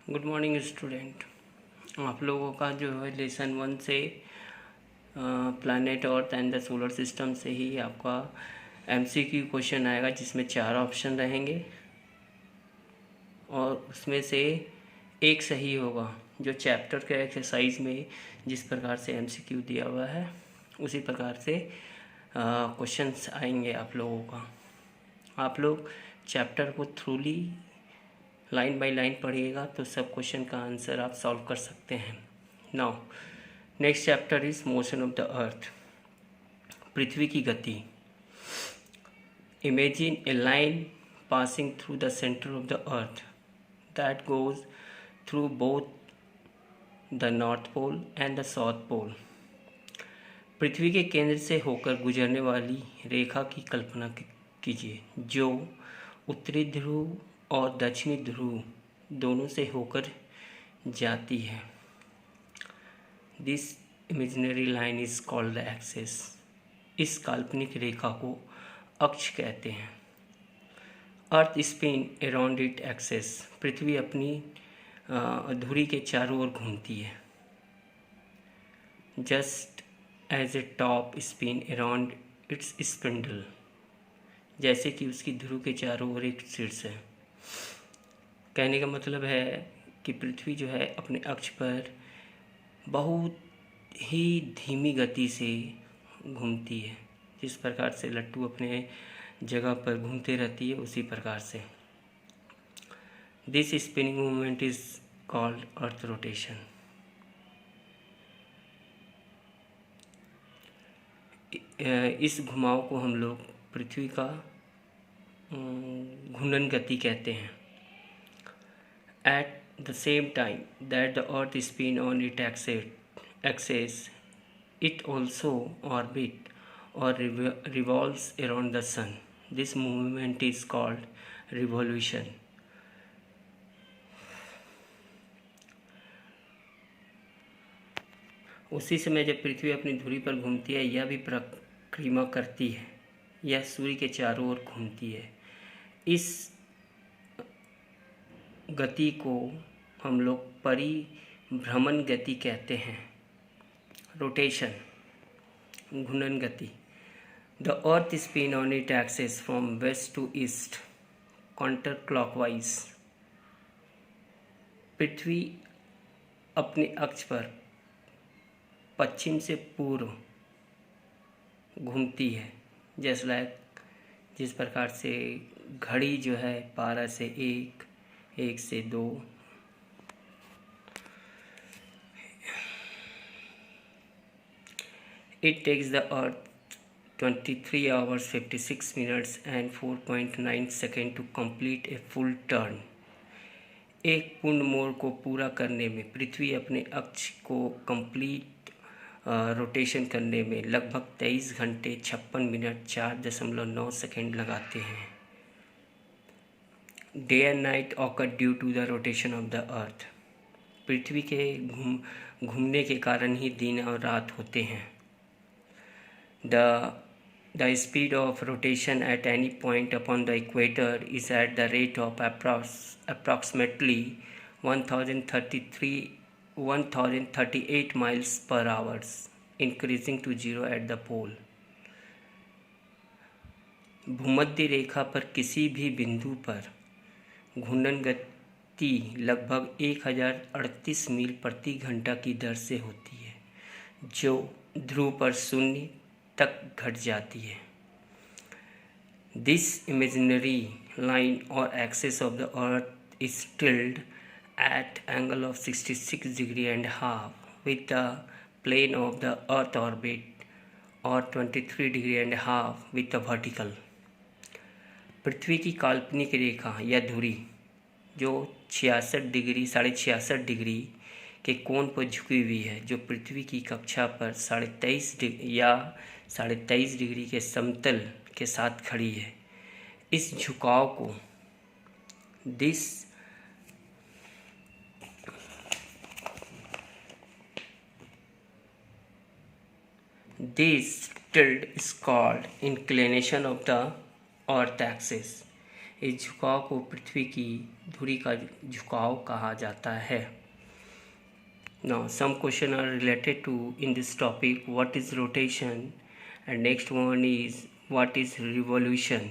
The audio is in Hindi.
Good morning student. आप लोगों का जो है लेसन 1 से planet earth and the solar system से ही आपका एमसीक्यू क्वेश्चन आएगा, जिसमें 4 ऑप्शन रहेंगे और उसमें से एक सही होगा। जो चैप्टर के एक्सरसाइज में जिस प्रकार से एमसीक्यू दिया हुआ है उसी प्रकार से क्वेश्चंस आएंगे आप लोगों का। आप लोग चैप्टर को थ्रूली लाइन बाय लाइन पढ़िएगा तो सब क्वेश्चन का आंसर आप सॉल्व कर सकते हैं। Now next chapter is motion of the earth, पृथ्वी की गति। Imagine a line passing through the centre of the earth that goes through both the north pole and the south pole. पृथ्वी के केंद्र से होकर गुजरने वाली रेखा की कल्पना कीजिए जो उत्तरी ध्रुव और दक्षिणी ध्रुव दोनों से होकर जाती है। This imaginary line is called the axis. इस काल्पनिक रेखा को अक्ष कहते हैं। Earth spin around it axis. पृथ्वी अपनी धुरी के चारों ओर घूमती है। Just as a top spin around its spindle. जैसे कि उसकी ध्रुव के चारों ओर एक शीर्ष है। कहने का मतलब है कि पृथ्वी जो है अपने अक्ष पर बहुत ही धीमी गति से घूमती है। जिस प्रकार से लट्टू अपने जगह पर घूमते रहती है उसी प्रकार से। This spinning movement is called earth rotation. इस घुमाव को हम लोग पृथ्वी का घूर्णन गति कहते हैं। At the same time that the earth spins on its axis, it also orbits or revolves around the sun. This movement is called revolution. उसी समय जब पृथ्वी अपनी धुरी पर घूमती है, यह भी परिक्रमा करती है। यह सूर्य के चारों ओर घूमती है। इस गति को हम लोग परिभ्रमण गति कहते हैं, रोटेशन, घूर्णन गति। The earth spin on it axis from west to east counter clockwise. पृथ्वी अपने अक्ष पर पश्चिम से पूर्व घूमती है। जिस प्रकार से घड़ी जो है 12 से 1, 1 से 2। It takes the Earth 23 hours 56 minutes and 4.9 seconds to complete a full turn. एक पूर्ण मोड़ को पूरा करने में पृथ्वी अपने अक्ष को कंप्लीट रोटेशन करने में लगभग 23 घंटे 56 मिनट 4.9 सेकेंड लगाते हैं। Day and night occur due to the rotation of the earth. पृथ्वी के घूमने के कारण ही दिन और रात होते हैं। The speed of rotation at any point upon the equator is at the rate of approximately 1038 miles per hour, increasing to 0 at the pole. भूमध्य रेखा पर किसी भी बिंदु पर घूर्णन गति लगभग 1038 मील प्रति घंटा की दर से होती है, जो ध्रुव पर 0 तक घट जाती है। दिस इमेजिनरी लाइन और axis of the earth is tilde at angle of 66 degree and half with the plane of the earth orbit, or 23 degree and half with the vertical. पृथ्वी की काल्पनिक रेखा या धुरी जो 66 डिग्री के कोण पर झुकी हुई है, जो पृथ्वी की कक्षा पर 23.5 डिग्री के समतल के साथ खड़ी है। इस झुकाव को This tilt is called inclination of the earth axis. इस झुकाव को पृथ्वी की धुरी का झुकाव कहा जाता है। Now some question are related to in this topic, what is rotation, and next one is what is revolution.